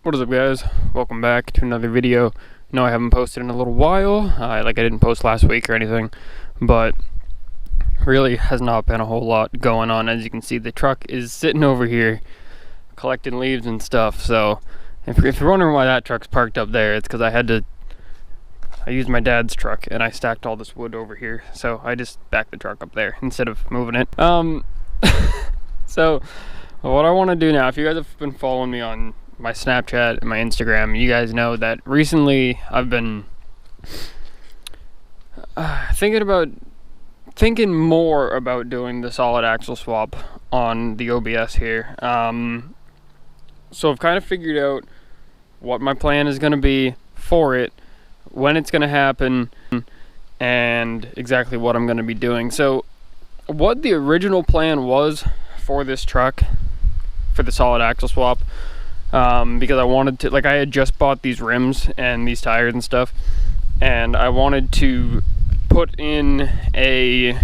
What is up, guys? Welcome back to another video. No, I haven't posted in a little while. I didn't post last week or anything, but really has not been a whole lot going on. As you can see, the truck is sitting over here collecting leaves and stuff. So if you're wondering why that truck's parked up there, it's because I used my dad's truck and I stacked all this wood over here. So I just backed the truck up there instead of moving it. So what I want to do now, if you guys have been following me on my Snapchat and my Instagram, you guys know that recently I've been thinking more about doing the solid axle swap on the OBS here. So I've kind of figured out what my plan is going to be for it, when it's going to happen, and exactly what I'm going to be doing. So what the original plan was for this truck, for the solid axle swap, because I wanted to, I had just bought these rims and these tires and stuff, and I wanted to put in a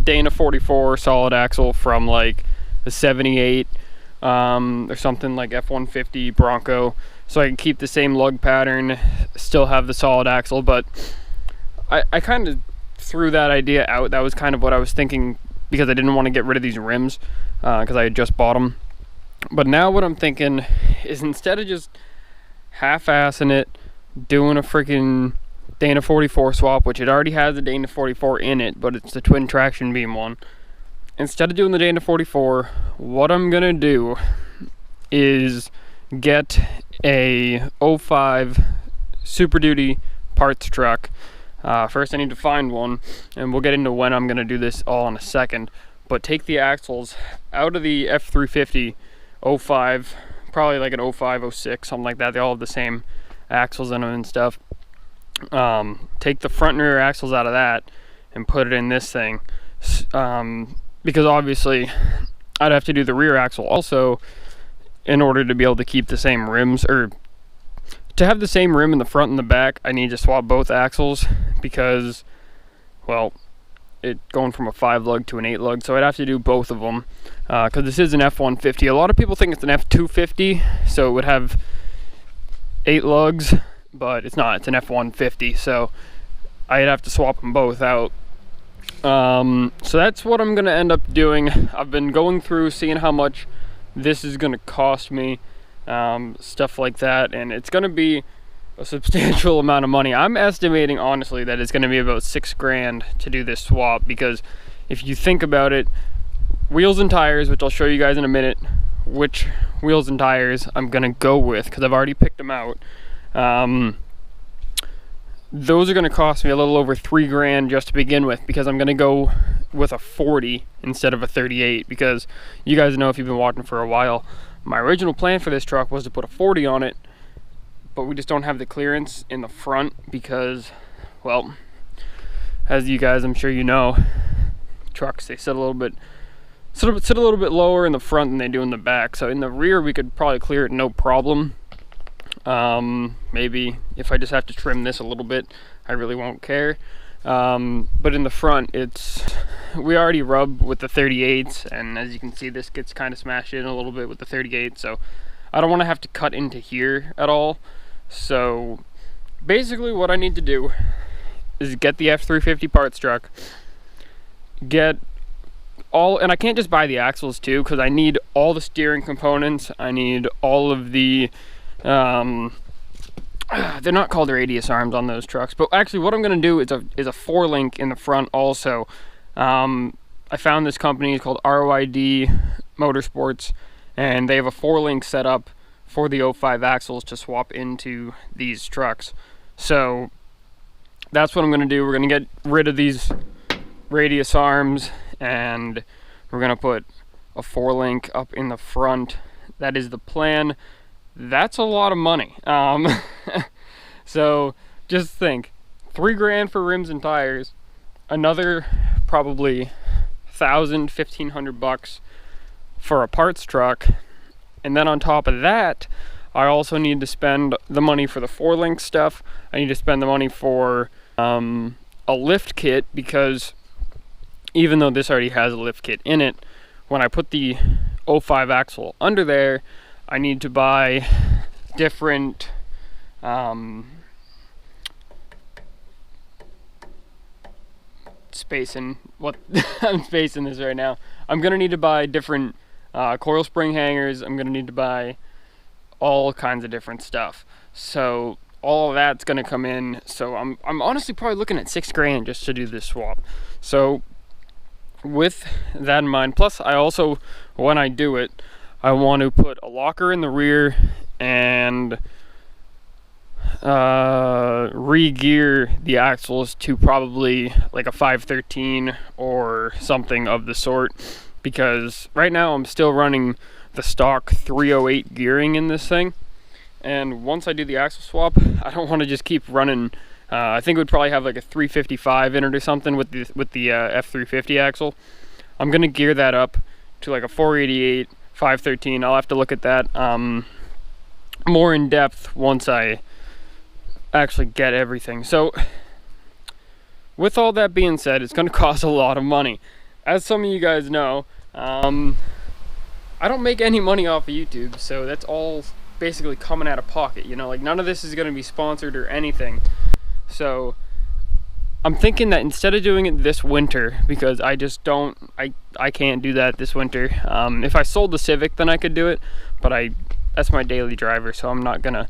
Dana 44 solid axle from like the 78 or something, like F-150 Bronco, so I can keep the same lug pattern, still have the solid axle. But I kind of threw that idea out. That was kind of what I was thinking, because I didn't want to get rid of these rims because I had just bought them. But now what I'm thinking is, instead of just half-assing it, doing a freaking Dana 44 swap, which it already has a Dana 44 in it, but it's the twin traction beam one. Instead of doing the Dana 44, what I'm gonna do is get a 05 Super Duty parts truck. First I need to find one, and we'll get into when I'm gonna do this all in a second. But take the axles out of the F350 05, probably like an 05, 06, something like that. They all have the same axles in them and stuff. Take the front and rear axles out of that and put it in this thing, because obviously I'd have to do the rear axle also in order to be able to keep the same rims, or to have the same rim in the front and the back. I need to swap both axles because, well, it going from a 5 lug to an 8 lug, so I'd have to do both of them, because this is an F-150. A lot of people think it's an F-250, so it would have 8 lugs, but it's not. It's an F-150, so I'd have to swap them both out. So that's what I'm gonna end up doing. I've been going through, seeing how much this is gonna cost me, stuff like that, and it's gonna be a substantial amount of money. I'm estimating, honestly, that it's gonna be about $6,000 to do this swap, because if you think about it, wheels and tires, which I'll show you guys in a minute which wheels and tires I'm gonna go with, because I've already picked them out. Those are gonna cost me a little over $3,000 just to begin with, because I'm gonna go with a 40 instead of a 38, because you guys know, if you've been watching for a while, my original plan for this truck was to put a 40 on it, but we just don't have the clearance in the front because, well, as you guys, I'm sure you know, trucks, they sit a little bit lower in the front than they do in the back. So in the rear we could probably clear it no problem. Maybe if I just have to trim this a little bit, I really won't care. But in the front, we already rub with the 38s, and as you can see, this gets kind of smashed in a little bit with the 38, so I don't want to have to cut into here at all. So basically what I need to do is get the F350 parts truck, get all, and I can't just buy the axles too, because I need all the steering components. I need all of the they're not called radius arms on those trucks, but actually what I'm going to do is a 4-link in the front also. I found this company called ROID Motorsports, and they have a 4-link set up for the 05 axles to swap into these trucks. So that's what I'm going to do. We're going to get rid of these radius arms, and we're going to put a 4-link up in the front. That is the plan. That's a lot of money. So just think, $3,000 for rims and tires, another probably $1,000–1,500 for a parts truck, and then on top of that, I also need to spend the money for the 4-link stuff. I need to spend the money for a lift kit, because even though this already has a lift kit in it, when I put the 05 axle under there, I need to buy different spacing what I'm spacing this right now. I'm gonna need to buy different coil spring hangers. I'm gonna need to buy all kinds of different stuff, so all of that's gonna come in. So I'm honestly probably looking at $6,000 just to do this swap. So with that in mind, plus I also, when I do it, I want to put a locker in the rear and re-gear the axles to probably like a 513 or something of the sort, because right now I'm still running the stock 308 gearing in this thing, and once I do the axle swap, I don't want to just keep running. I think it would probably have like a 355 in it or something with the F350 axle. I'm gonna gear that up to like a 488 513. I'll have to look at that more in depth once I actually get everything. So with all that being said, it's going to cost a lot of money. As some of you guys know, I don't make any money off of YouTube, so that's all basically coming out of pocket, you know, like none of this is going to be sponsored or anything. So I'm thinking that instead of doing it this winter, because I just don't, I can't do that this winter. If I sold the Civic, then I could do it, but that's my daily driver, so I'm not gonna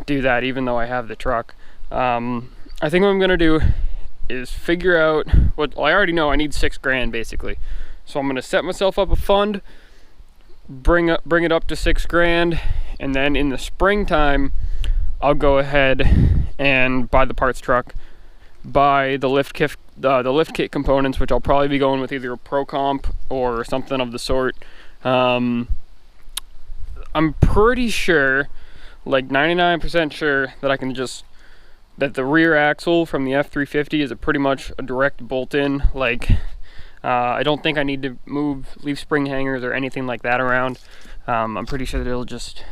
do that even though I have the truck. I think what I'm gonna do is figure out what, well, I already know I need $6,000 basically, so I'm gonna set myself up a fund, bring it up to $6,000, and then in the springtime I'll go ahead and buy the parts truck, buy the lift kit components, which I'll probably be going with either a Pro Comp or something of the sort. I'm pretty sure, like 99% sure, that I can that the rear axle from the F350 is pretty much a direct bolt-in. Like, I don't think I need to move leaf spring hangers or anything like that around. I'm pretty sure that it'll just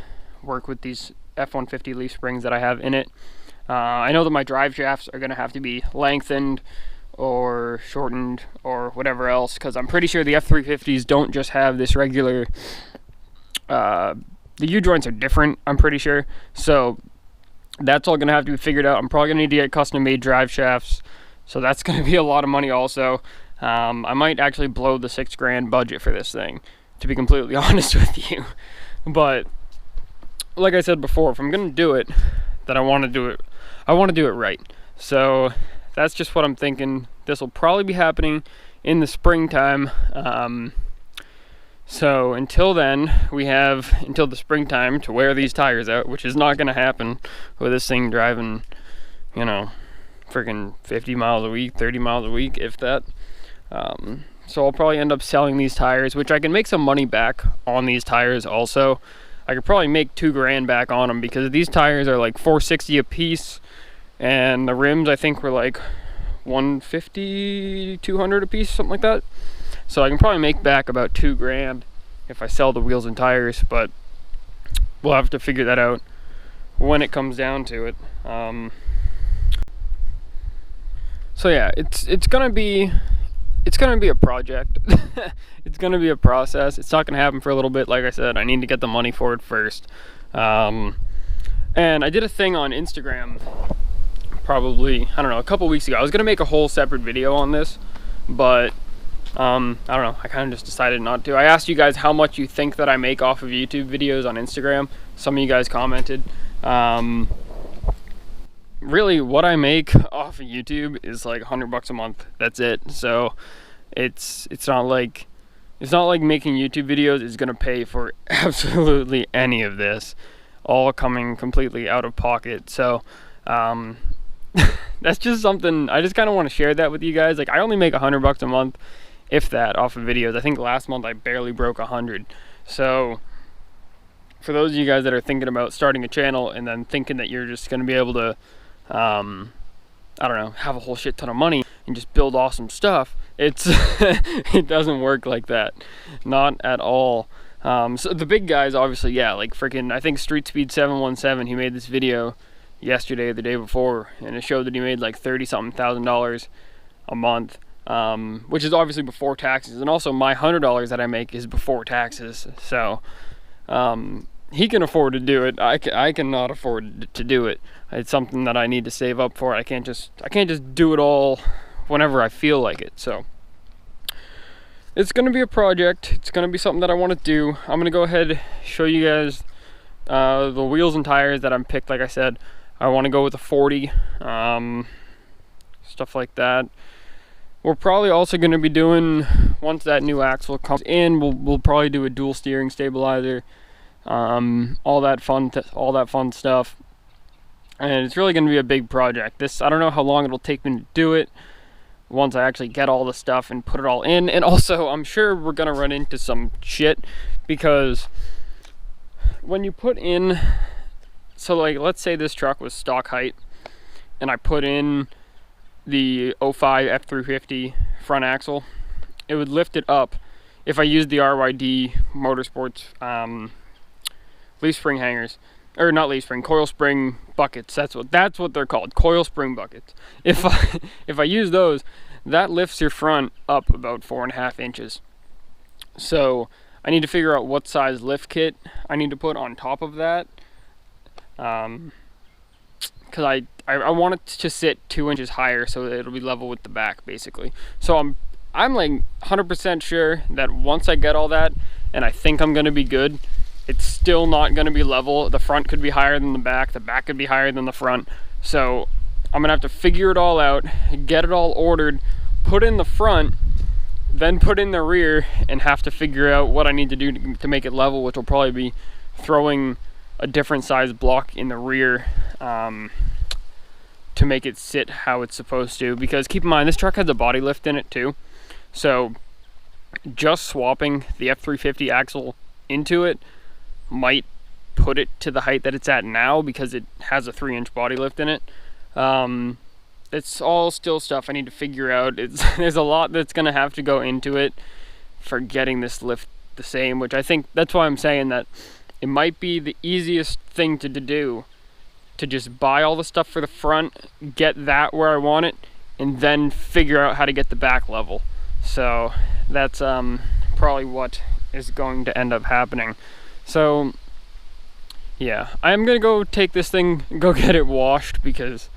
work with these F-150 leaf springs that I have in it. I know that my drive shafts are going to have to be lengthened or shortened or whatever else, because I'm pretty sure the F350s don't just have this regular, the U-joints are different, I'm pretty sure. So that's all going to have to be figured out. I'm probably going to need to get custom made drive shafts, so that's going to be a lot of money also. I might actually blow the $6,000 budget for this thing, to be completely honest with you. But like I said before, if I'm going to do it, then I want to do it right. So that's just what I'm thinking. This will probably be happening in the springtime. So until then, we have until the springtime to wear these tires out, which is not going to happen with this thing driving, you know, freaking 50 miles a week, 30 miles a week, if that. So I'll probably end up selling these tires, which I can make some money back on these tires also. I could probably make $2,000 back on them, because these tires are like $460 a piece, and the rims I think were like $150, $200 a piece, something like that. So I can probably make back about $2,000 if I sell the wheels and tires, but we'll have to figure that out when it comes down to it. So yeah, it's gonna be a project. It's gonna be a process. It's not gonna happen for a little bit. Like I said, I need to get the money for it first. And I did a thing on Instagram probably, I don't know, a couple weeks ago. I was gonna make a whole separate video on this, but I don't know, I kind of just decided not to. I asked you guys how much you think that I make off of YouTube videos on Instagram. Some of you guys commented. Really, what I make off of YouTube is like $100 a month. That's it. So it's not like making YouTube videos is gonna pay for absolutely any of this, all coming completely out of pocket. So that's just something I just kind of want to share that with you guys. Like, I only make $100 a month, if that, off of videos. I think last month I barely broke 100. So for those of you guys that are thinking about starting a channel and then thinking that you're just gonna be able to I don't know, have a whole shit ton of money and just build awesome stuff, it's it doesn't work like that, not at all. So the big guys, obviously, yeah, like freaking, I think Street Speed 717, he made this video yesterday or the day before, and it showed that he made like $30-something thousand a month, which is obviously before taxes, and also my $100 that I make is before taxes. So he can afford to do it. I cannot afford to do it. It's something that I need to save up for. I can't just do it all whenever I feel like it. So it's gonna be a project. It's gonna be something that I want to do. I'm gonna go ahead, show you guys the wheels and tires that I'm picked. Like I said, I want to go with a 40, stuff like that. We're probably also going to be doing, once that new axle comes in, we'll probably do a dual steering stabilizer, all that fun stuff. And it's really going to be a big project. I don't know how long it'll take me to do it once I actually get all the stuff and put it all in. And also, I'm sure we're going to run into some shit, because when you put in, so like, let's say this truck was stock height and I put in the 05 F350 front axle, it would lift it up if I used the RYD Motorsports leaf spring hangers, or not leaf spring, coil spring buckets. That's what they're called, coil spring buckets. If I use those, that lifts your front up about 4.5 inches. So I need to figure out what size lift kit I need to put on top of that, because I want it to sit 2 inches higher so that it'll be level with the back, basically. So I'm like 100% sure that once I get all that, and I think I'm gonna be good, it's still not gonna be level. The front could be higher than the back could be higher than the front. So I'm gonna have to figure it all out, get it all ordered, put in the front, then put in the rear, and have to figure out what I need to do to make it level, which will probably be throwing a different size block in the rear to make it sit how it's supposed to. Because keep in mind, this truck has a body lift in it too, so just swapping the F350 axle into it might put it to the height that it's at now, because it has a 3-inch body lift in it. It's all still stuff I need to figure out. There's a lot that's gonna have to go into it for getting this lift the same, which I think that's why I'm saying that it might be the easiest thing to do, to just buy all the stuff for the front, get that where I want it, and then figure out how to get the back level. So that's probably what is going to end up happening. So yeah, I'm gonna go take this thing, go get it washed, because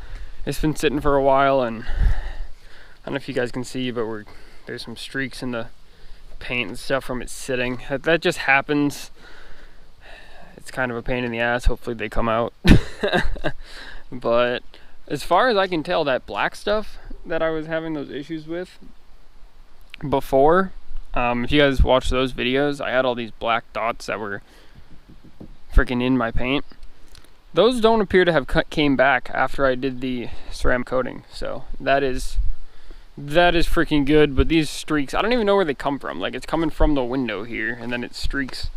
it's been sitting for a while, and I don't know if you guys can see, but there's some streaks in the paint and stuff from it sitting. That just happens. It's kind of a pain in the ass. Hopefully they come out. But as far as I can tell, that black stuff that I was having those issues with before, if you guys watch those videos, I had all these black dots that were freaking in my paint. Those don't appear to have came back after I did the ceramic coating, so that is freaking good. But these streaks, I don't even know where they come from. Like, it's coming from the window here, and then it streaks.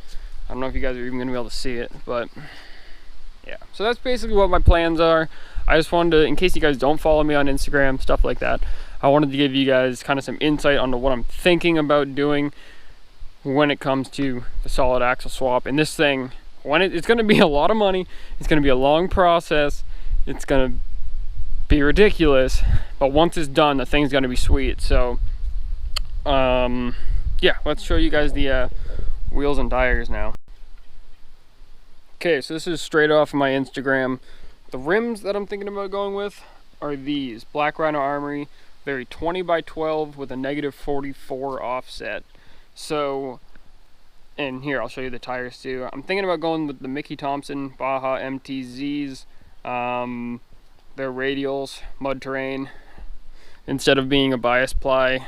I don't know if you guys are even gonna be able to see it, but yeah. So that's basically what my plans are. I just wanted to, in case you guys don't follow me on Instagram, stuff like that, I wanted to give you guys kind of some insight onto what I'm thinking about doing when it comes to the solid axle swap. And this thing, it's going to be a lot of money, it's going to be a long process, it's going to be ridiculous, but once it's done, the thing's going to be sweet. So yeah, let's show you guys the wheels and tires now. Okay, so this is straight off of my Instagram. The rims that I'm thinking about going with are these Black Rhino Armory. They're a 20x12 with a -44 offset. So, and here I'll show you the tires too. I'm thinking about going with the Mickey Thompson Baja MTZs. They're radials, mud terrain, instead of being a bias ply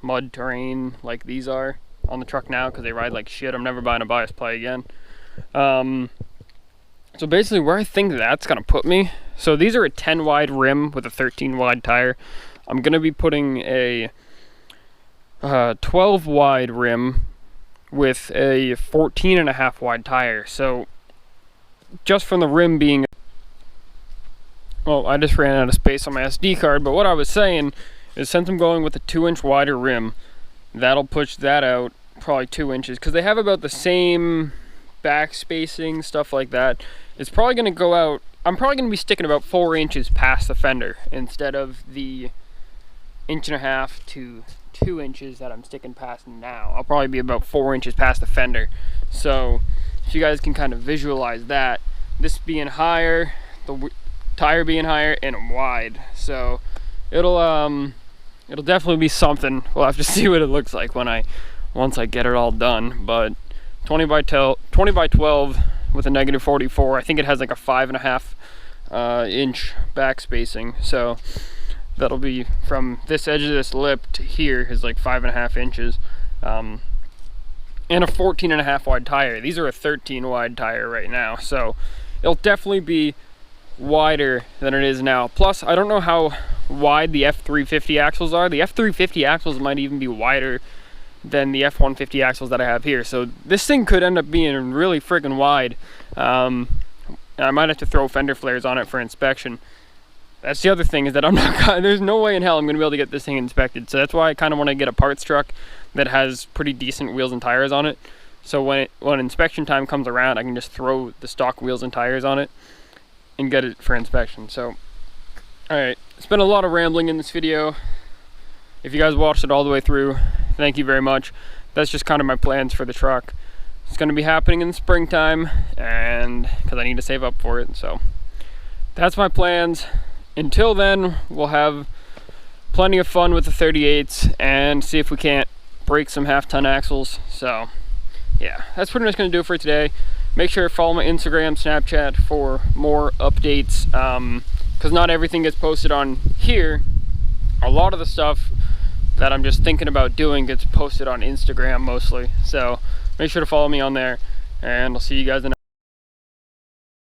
mud terrain like these are on the truck now, because they ride like shit. I'm never buying a bias ply again. So basically where I think that's gonna put me, so these are a 10 wide rim with a 13 wide tire. I'm gonna be putting a 12 wide rim with a 14.5 wide tire. So just from the rim being, well, I just ran out of space on my SD card, but what I was saying is, since I'm going with a 2-inch wider rim, that'll push that out probably 2 inches, because they have about the same back spacing, stuff like that. It's probably going to go out, I'm probably going to be sticking about 4 inches past the fender instead of the 1.5 to 2 inches that I'm sticking past now. I'll probably be about 4 inches past the fender. So if you guys can kind of visualize that, this being higher, the tire being higher, and wide. So it'll definitely be something. We'll have to see what it looks like once I get it all done. But 20 by 12 with a negative 44. I think it has like a 5.5 inch back spacing. So that'll be from this edge of this lip to here is like 5.5 inches. And a 14.5 wide tire. These are a 13 wide tire right now. So it'll definitely be wider than it is now. Plus, I don't know how wide the F350 axles are. The F350 axles might even be wider than the F150 axles that I have here. So this thing could end up being really friggin' wide. I might have to throw fender flares on it for inspection. That's the other thing, is that there's no way in hell I'm going to be able to get this thing inspected. So that's why I kind of want to get a parts truck that has pretty decent wheels and tires on it. So when inspection time comes around, I can just throw the stock wheels and tires on it and get it for inspection. So, alright, it's been a lot of rambling in this video. If you guys watched it all the way through, thank you very much. That's just kind of my plans for the truck. It's going to be happening in the springtime, and because I need to save up for it. So that's my plans. Until then, we'll have plenty of fun with the 38s and see if we can't break some half-ton axles. So yeah, that's pretty much going to do it for today. Make sure to follow my Instagram, Snapchat for more updates, because not everything gets posted on here. A lot of the stuff that I'm just thinking about doing gets posted on Instagram mostly. So make sure to follow me on there, and I'll see you guys in